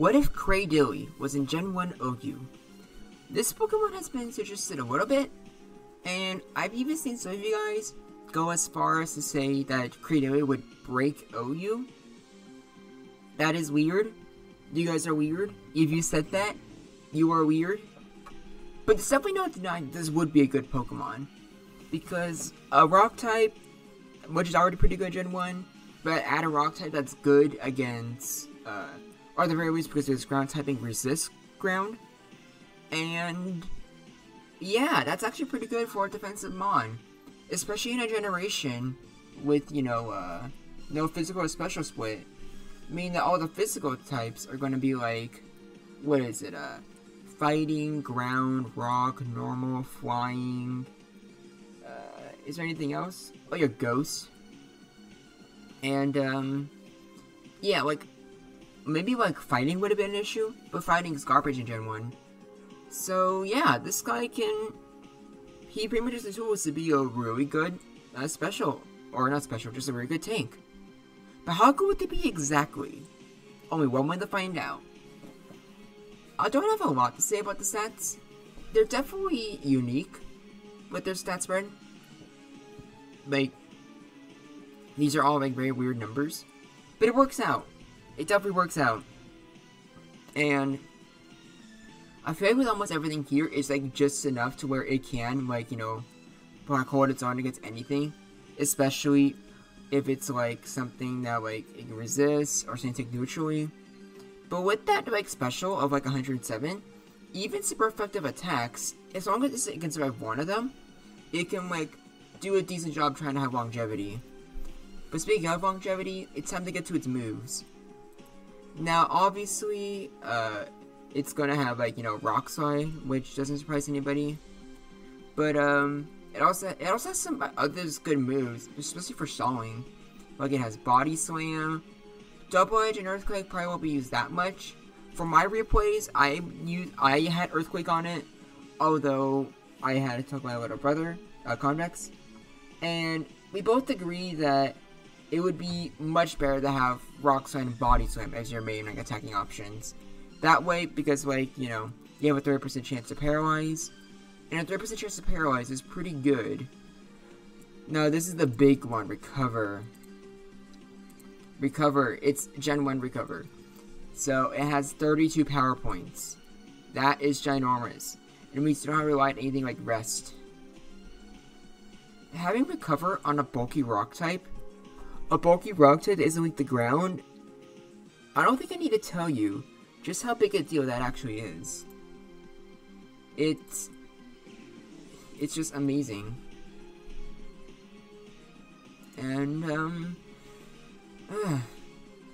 What if CRADILY was in Gen 1 OU? This Pokemon has been suggested a little bit, and I've even seen some of you guys go as far as to say that CRADILY would break OU. That is weird. You guys are weird. If you said that, you are weird. But there's definitely no denying this would be a good Pokemon. Because a Rock type, which is already pretty good in Gen 1, but add a Rock type that's good against, or the very least because there's ground typing resists ground. And yeah, that's actually pretty good for a defensive Mon. Especially in a generation with, no physical or special split. Meaning that all the physical types are going to be like, what is it, fighting, ground, rock, normal, flying, is there anything else? Oh, your ghost. And, yeah, like, maybe, like, fighting would have been an issue, but fighting is garbage in Gen 1. So, yeah, this guy he pretty much has the tools to be a really good, special, or not special, just a very good tank. But how good would they be exactly? Only one way to find out. I don't have a lot to say about the stats. They're definitely unique with their stat spread. Like, these are all like very weird numbers. But it works out. It definitely works out. And I feel like with almost everything here, it's like just enough to where it can, like, black hole its own against anything. Especially if it's like something that like it can resist or something take neutrally. But with that like special of like 107, even super effective attacks, as long as it can survive one of them, it can like do a decent job trying to have longevity. But speaking of longevity, it's time to get to its moves. Now obviously, it's gonna have like, Rock Slide, which doesn't surprise anybody. But it also has some other good moves, especially for stalling. Like it has Body Slam, Double Edge, and Earthquake probably won't be used that much. For my replays, I had Earthquake on it, although I had to talk to my little brother, Convex, and we both agree that it would be much better to have Rock Slide and Body Slam as your main like attacking options. That way, because like you have a 30% chance to paralyze. And a 30% chance to paralyze is pretty good. Now, this is the big one, Recover. Recover, it's Gen 1 Recover. So, it has 32 power points. That is ginormous. It means you don't have to rely on anything like Rest. Having Recover on a bulky rock type that isn't like the ground, I don't think I need to tell you just how big a deal that actually is. It's just amazing. And,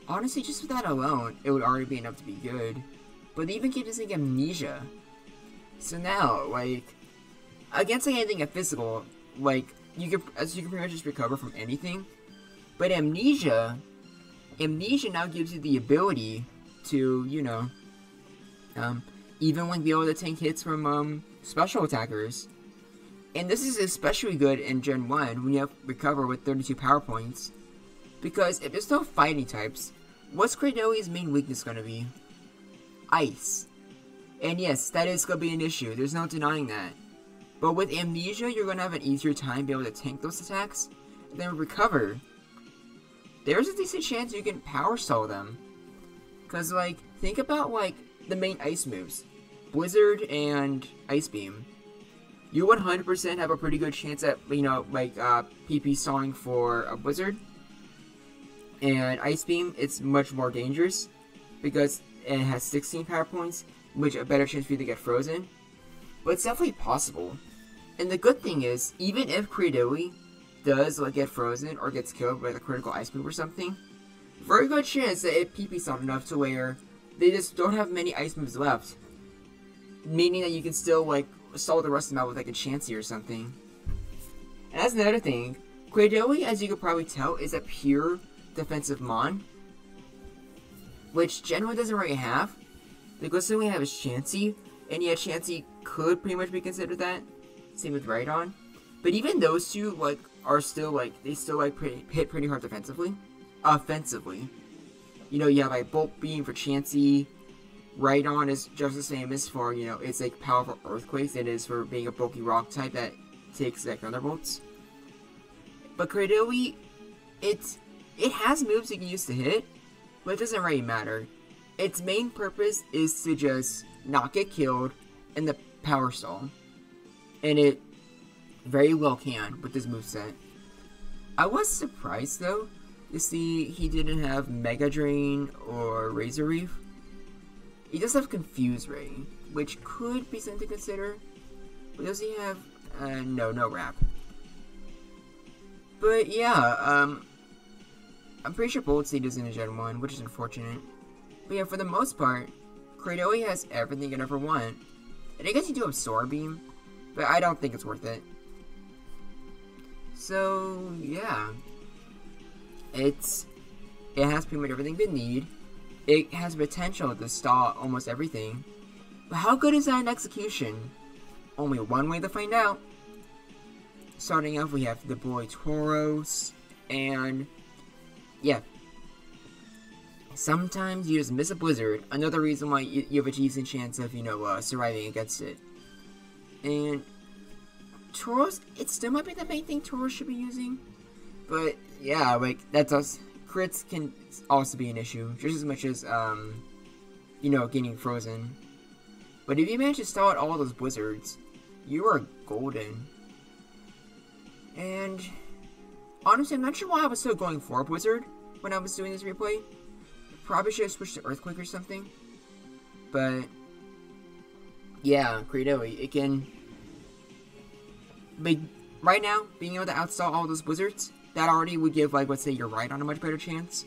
honestly, just with that alone, it would already be enough to be good. But they even give this thing Amnesia. So now, like, against like anything physical, like, you can pretty much just recover from anything. But Amnesia now gives you the ability to, even like be able to tank hits from, special attackers. And this is especially good in Gen 1 when you have Recover with 32 power points. Because if there's no fighting types, what's CRADILY's main weakness going to be? Ice. And yes, that is going to be an issue, there's no denying that. But with Amnesia, you're going to have an easier time being able to tank those attacks. And then Recover, there's a decent chance you can power stall them. Because like, think about like the main ice moves. Blizzard and Ice Beam. You 100% have a pretty good chance at, PP stalling for a Blizzard. And Ice Beam, it's much more dangerous. Because it has 16 power points, which a better chance for you to get frozen. But it's definitely possible. And the good thing is, even if CRADILY does get frozen or gets killed by a critical ice move or something, very good chance that it PP stalled enough to where they just don't have many ice moves left. Meaning that you can still stall the rest of them out with a Chansey or something. And that's another thing. CRADILY, as you could probably tell, is a pure defensive Mon. Which Gen 1 doesn't really have. The closest thing we have is Chansey. And yeah, Chansey could pretty much be considered that. Same with Rhydon. But even those two, are still, they still, hit pretty hard defensively. Offensively. You have, Bolt Beam for Chansey. Rhydon is just as famous for, you know, its like powerful earthquakes it is for being a bulky rock type that takes like thunderbolts. But Cradily, it has moves you can use to hit, but it doesn't really matter. Its main purpose is to just not get killed in the power stall. And it very well can with this moveset. I was surprised though to see he didn't have Mega Drain or Razor Reef. He does have Confuse Ray, which could be something to consider. But does he have no wrap. But yeah, I'm pretty sure Bolt Seed is in a Gen 1, which is unfortunate. But yeah, for the most part, Cradily has everything you could ever want. And I guess you do have Sword Beam, but I don't think it's worth it. So, yeah. It has pretty much everything we need. It has potential to stall almost everything. But how good is that in execution? Only one way to find out. Starting off, we have the boy Tauros, and yeah. Sometimes you just miss a blizzard, another reason why you have a decent chance of, you know, surviving against it. And Tauros, it still might be the main thing Tauros should be using. But yeah, like, that's us. Crits can also be an issue, just as much as, you know, getting frozen. But if you manage to stall out all those blizzards, you are golden. And honestly, I'm not sure why I was still going for Blizzard when I was doing this replay. Probably should have switched to Earthquake or something. But yeah, Cradily, it can. But right now, being able to outstall all those Blizzards, that already would give, like, let's say your Rhydon a much better chance,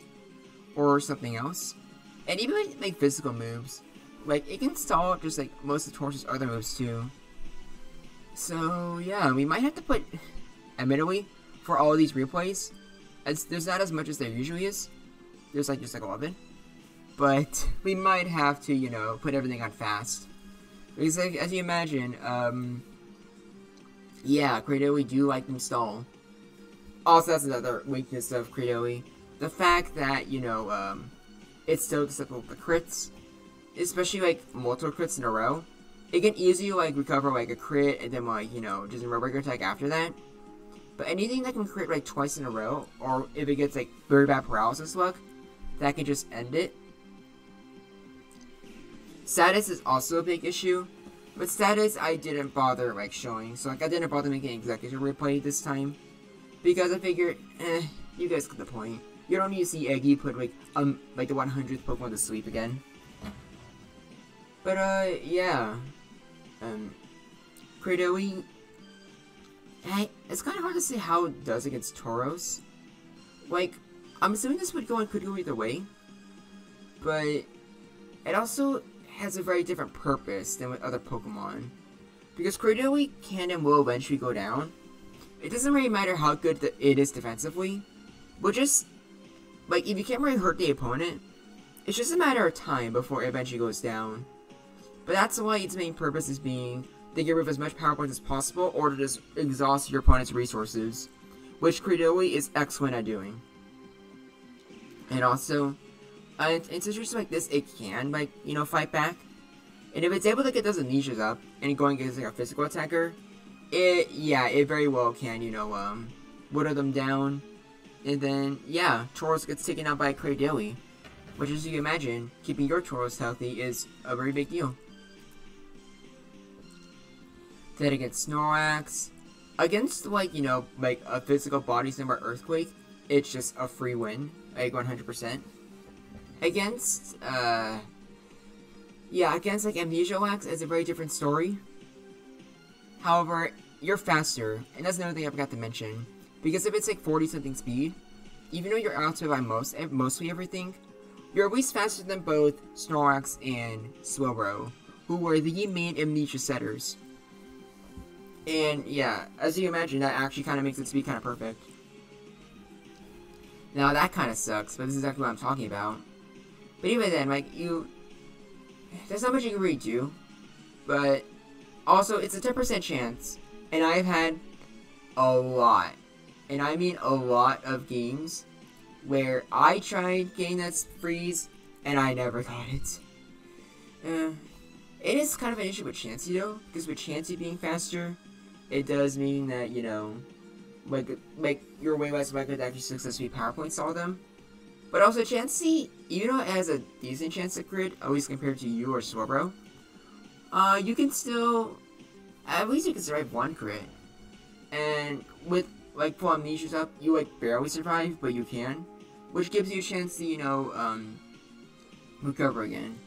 or something else. And even like physical moves, like it can stall just like most of Taurus's other moves too. So yeah, we might have to put. Admittedly, for all of these replays, there's not as much as there usually is. There's like just like 11. But we might have to, you know, put everything on fast. Because like, as you imagine, yeah, Cradily do like them stall. Also, that's another weakness of Cradily. The fact that, you know, it's still susceptible to crits. Especially like multiple crits in a row. It can easily like recover like a crit and then like, you know, just a regular attack after that. But anything that can crit like twice in a row, or if it gets like very bad paralysis luck, that can just end it. Status is also a big issue, but status I didn't bother like showing, so like I didn't bother making an executive replay this time, because I figured, you guys get the point. You don't need to see Eggy put like the 100th Pokemon to sleep again. But yeah, Cradily. It's kind of hard to say how it does against Tauros. Like, I'm assuming this could go either way. But it also has a very different purpose than with other Pokemon. Because Cradily can and will eventually go down. It doesn't really matter how good it is defensively. But just, like, if you can't really hurt the opponent, it's just a matter of time before it eventually goes down. But that's why its main purpose is being to get rid of as much power points as possible, or to just exhaust your opponent's resources, which Cradily is excellent at doing. And also, in situations like this, it can, like, you know, fight back. And if it's able to get those amnesias up and going against like a physical attacker, it very well can, you know, whittle them down. And then, yeah, Tauros gets taken out by Cradily, which, as you can imagine, keeping your Tauros healthy is a very big deal. Then against Snorlax, against, like, you know, like, a physical body number Earthquake, it's just a free win, like, 100%. Against, yeah, against, like, Amnesialax, it's a very different story. However, you're faster, and that's another thing I forgot to mention, because if it's, like, 40-something speed, even though you're outside by mostly everything, you're at least faster than both Snorlax and Swirlrow, who were the main Amnesia setters. And yeah, as you imagine, that actually kind of makes its speed kind of perfect. Now that kind of sucks, but this is exactly what I'm talking about. But even then, like, there's not much you can really do. But also, it's a 10% chance, and I've had a lot, and I mean a lot of games where I tried getting that freeze, and I never got it. It is kind of an issue with Chansey though, because with Chansey being faster, it does mean that, you know, like you're way less likely to actually successfully PowerPoint solve them. But also Chansey, even though it has a decent chance to crit, always compared to you or Swarbro, you can still, at least you can survive one crit. And with, like, full amnesia's up, you, like, barely survive, but you can. Which gives you a chance to, you know, recover again.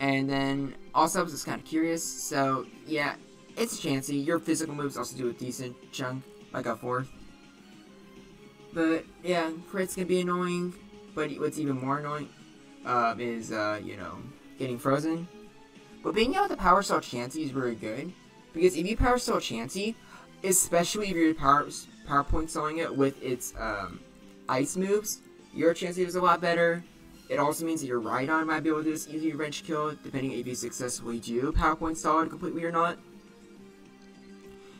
And then, also, I was just kind of curious, so, yeah, it's Chansey. Your physical moves also do a decent chunk, like a fourth. But, yeah, crits can be annoying, but what's even more annoying, is, you know, getting frozen. But being able to power stall Chansey is very good, because if you power stall Chansey, especially if you're PowerPoint stalling it with its, ice moves, your Chansey is a lot better. It also means that your Rhydon might be able to do this easy wrench kill, depending if you successfully do PowerPoint stall it completely or not.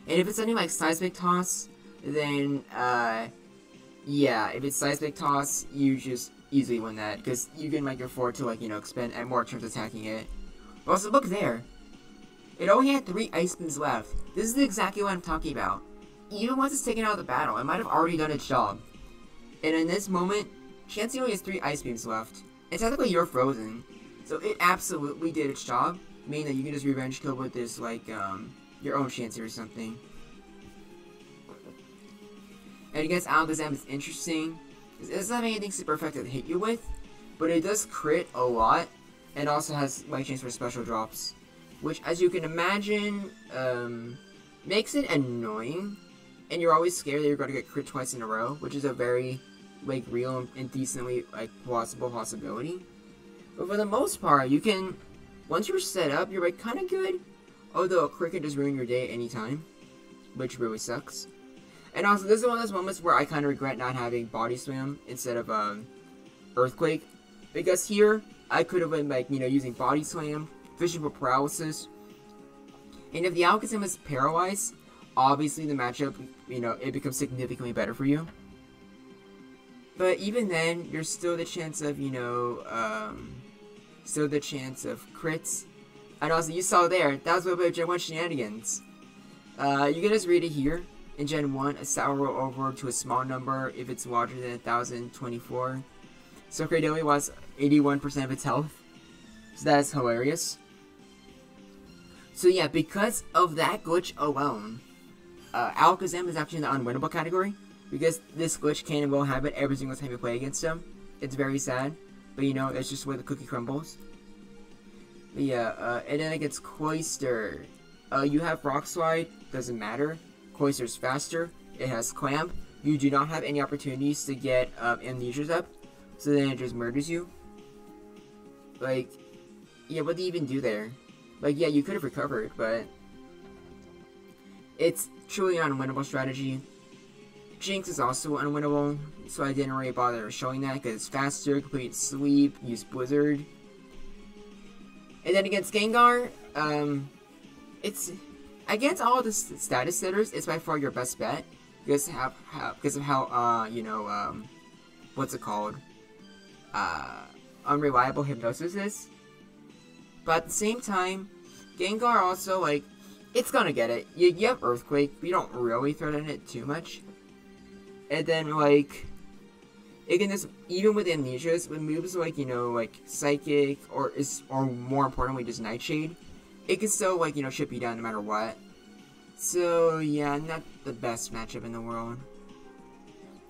And if it's something like Seismic Toss, then, yeah, if it's Seismic Toss, you just easily win that, because you can make your forward to, like, you know, expend and more turns attacking it. But also, look there. It only had 3 ice beams left. This is exactly what I'm talking about. Even once it's taken out of the battle, it might have already done its job. And in this moment, Chansey only has 3 ice beams left. And technically you're frozen. So it absolutely did its job. Meaning that you can just revenge kill with this, like, your own Chansey or something. And against Alakazam is interesting. It doesn't have anything super effective to hit you with. But it does crit a lot. And also has light chains for special drops. Which, as you can imagine, makes it annoying. And you're always scared that you're going to get crit twice in a row. Which is a very, like, real and decently, like, possibility. But for the most part, you can, once you're set up, you're, like, kind of good. Although a crit can just ruin your day at any time. Which really sucks. And also, this is one of those moments where I kind of regret not having Body Slam instead of, Earthquake. Because here, I could have been, like, you know, using Body Slam, fishing for paralysis. And if the Alakazam is paralyzed, obviously the matchup, you know, it becomes significantly better for you. But even then, there's still the chance of, you know, still the chance of crits. And also, you saw there, that was a little bit of Gen 1 shenanigans. You can just read it here. In Gen 1, a stat will roll over to a small number if it's larger than 1024. So CRADILY was 81% of its health. So that is hilarious. So yeah, because of that glitch alone, Alakazam is actually in the unwinnable category. Because this glitch can and will happen every single time you play against him. It's very sad. But you know, it's just where the cookie crumbles. But yeah, and then against Cloyster. You have Rock Slide, doesn't matter. Cloyster's faster, it has Clamp. You do not have any opportunities to get Amnesia's up. So then it just murders you. Like, yeah, what do you even do there? Like, yeah, you could have recovered, but it's truly an unwinnable strategy. Jinx is also unwinnable, so I didn't really bother showing that because it's faster, complete sleep, use Blizzard. And then against Gengar, it's against all the status setters, it's by far your best bet because of how you know, what's it called? Unreliable Hypnosis is. But at the same time, Gengar also, like, it's gonna get it. You have Earthquake, but you don't really threaten it too much. And then, like, it can just, even with Amnesias, with moves like, you know, like, Psychic, or more importantly, just Nightshade, it can still, like, you know, chip you down no matter what. So, yeah, not the best matchup in the world.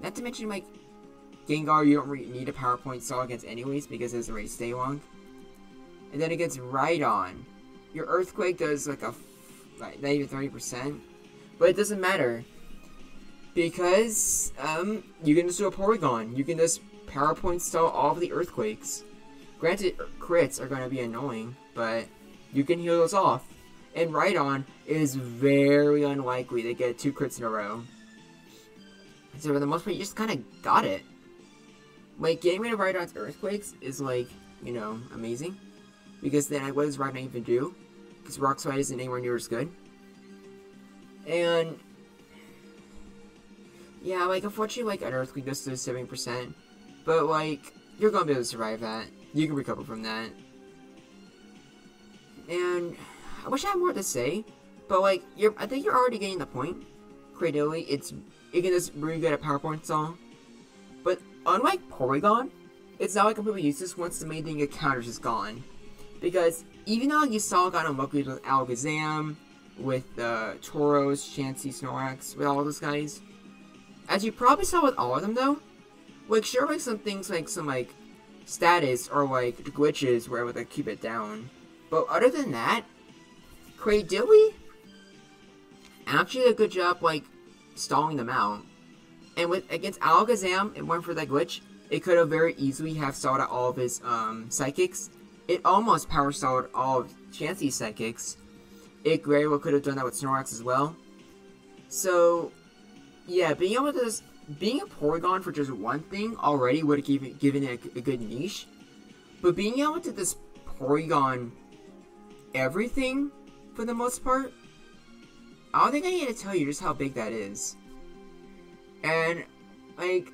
Not to mention, like, Gengar, you don't really need a PowerPoint stall against anyways, because it doesn't really stay long. And then against Rhydon, your Earthquake does, like, not even 30%. But it doesn't matter. Because, you can just do a Porygon. You can just PowerPoint stall all of the Earthquakes. Granted, crits are going to be annoying, but you can heal those off. And Rhydon is very unlikely to get 2 crits in a row. So for the most part, you just kind of got it. Like, getting rid of Rhydon's Earthquakes is, like, you know, amazing. Because then, what does Rhydon even do? Because Rock Slide isn't anywhere near as good. And yeah, like, unfortunately, like, an Earthquake does 70%. But, like, you're gonna be able to survive that. You can recover from that. And I wish I had more to say, but like, I think you're already getting the point. CRADILY, it can just really good at PowerPoint install. But unlike Porygon, it's not like completely useless once the main thing it counters is gone. Because even though you saw got unlucky with Alakazam, with Tauros, Chansey, Snorlax, with all those guys, as you probably saw with all of them though, like sure like some things like some like status or like glitches where it would like keep it down. But other than that, CRADILY actually did a good job like stalling them out. And with against Alakazam, it went for that glitch. It could have very easily have stalled out all of his psychics. It almost power stalled all of Chansey's psychics. It very well could have done that with Snorlax as well. So yeah, being able to being a Porygon for just one thing already would have given it a good niche. But being able to just Porygon everything for the most part, I don't think I need to tell you just how big that is. And like,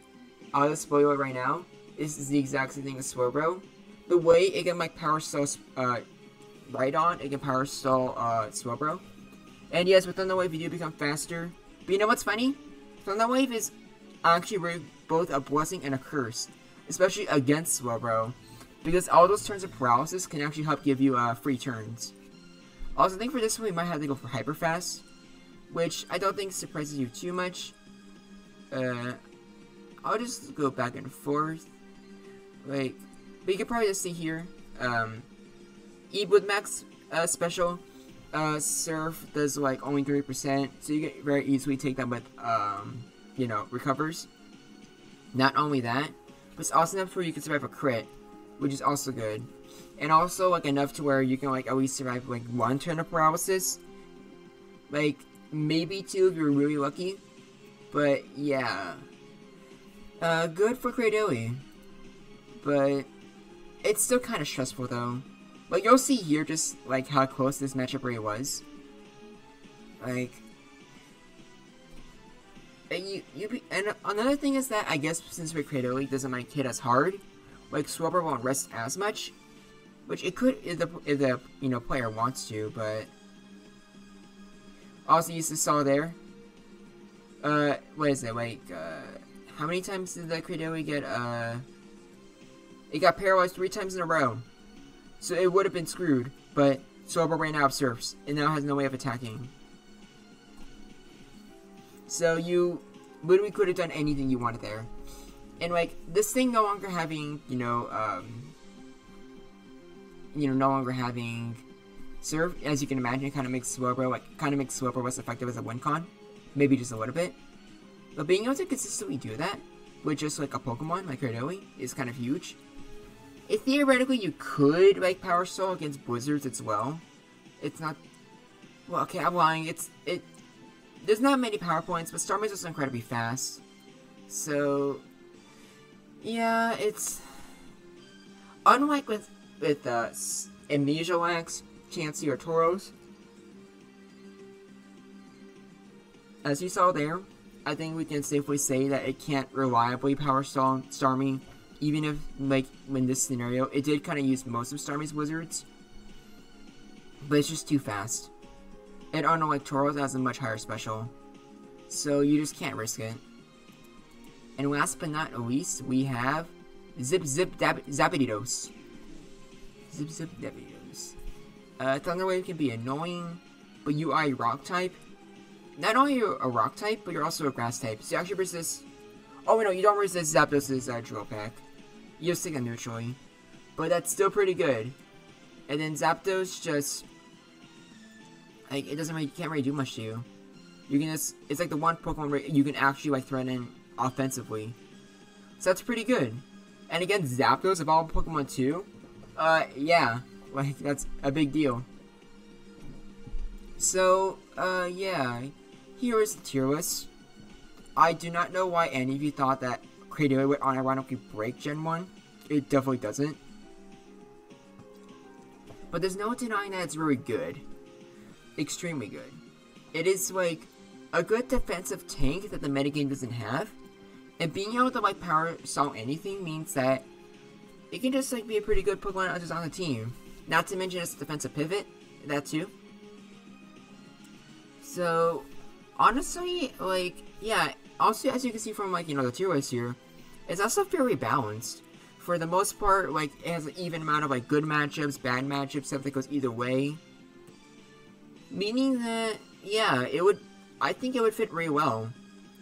I'll just spoil it right now. This is the exact same thing as Slowbro. The way it can like power stall Rhydon, it can power stall Slowbro. And yes, with Thunder Wave you do become faster. But you know what's funny? Thunder Wave is actually really both a blessing and a curse, especially against Slowbro, because all those turns of paralysis can actually help give you free turns. Also, I think for this one we might have to go for Hyper Fast, which I don't think surprises you too much. I'll just go back and forth. Like, but you can probably just see here. Wood Max special Surf does like only 3%, so you can very easily take that with you know, recovers. Not only that, but it's also enough where you can survive a crit, which is also good. And also like enough to where you can like at least survive like one turn of paralysis. Like maybe two if you're really lucky. But yeah. Good for CRADILY. But it's still kind of stressful though. Like you'll see here just like how close this matchup really was. Like, and another thing is that I guess since CRADILY doesn't like hit as hard, like Swabber won't rest as much, which it could if the you know player wants to, but also you saw there. What is it like? How many times did the CRADILY get? It got paralyzed 3 times in a row, so it would have been screwed. But Swabber ran out of surfs and now has no way of attacking. So you literally could have done anything you wanted there. And like, this thing no longer having, no longer having Surf, as you can imagine, it kind of makes Swabber less effective as a win con. Maybe just a little bit. But being able to consistently do that with just like a Pokemon like CRADILY is kind of huge. If theoretically you could like Power Stall against Blizzards as well. It's not, well, okay, I'm lying. There's not many power points, but Starmie is also incredibly fast. So yeah, it's unlike with Amnesia Lax, Chansey, or Tauros. As you saw there, I think we can safely say that it can't reliably power stall Starmie, even if, like, in this scenario, it did kind of use most of Starmie's wizards. But it's just too fast. And unlike Tauros, has a much higher special. So you just can't risk it. And last but not least, we have Zapdos. Zapdos. Thunder Wave can be annoying, but you are a rock type. Not only are you a rock type, but you're also a grass type. So you actually resist. Oh no, you don't resist Zapdos' drill pack. You just take it neutrally. But that's still pretty good. And then Zapdos just, like, it doesn't really, can't really do much to you. You can just, it's like the one Pokemon where you can actually like threaten offensively. So that's pretty good. And again, Zapdos of all Pokemon too. Yeah, like that's a big deal. So, yeah, here is the tier list. I do not know why any of you thought that CRADILY would unironically break Gen 1. It definitely doesn't. But there's no denying that it's really good. Extremely good. It is, like, a good defensive tank that the metagame doesn't have. And being able to, like, power stall anything means that it can just, like, be a pretty good Pokemon just on the team. Not to mention it's a defensive pivot. that too. So, honestly, like, yeah, also, as you can see from, like, you know, the tier list here, it's also very balanced. For the most part, like, it has an even amount of, like, good matchups, bad matchups, stuff that goes either way. Meaning that, yeah, I think it would fit very well.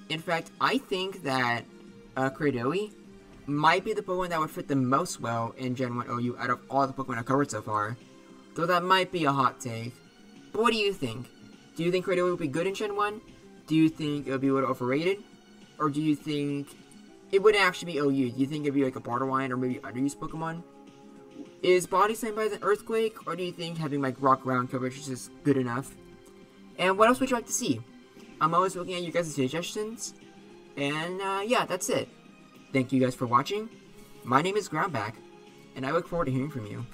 In fact, I think that CRADILY might be the Pokemon that would fit the most well in Gen 1 OU out of all the Pokemon I've covered so far. Though that might be a hot take. But what do you think? Do you think CRADILY would be good in Gen 1? Do you think it would be a little overrated? Or do you think it would actually be OU? Do you think it would be like a borderline or maybe underused Pokemon? Is Body Slam by an Earthquake? Or do you think having like Rock Ground coverage is just good enough? And what else would you like to see? I'm always looking at you guys' suggestions. And yeah, that's it. Thank you guys for watching. My name is Groundback, and I look forward to hearing from you.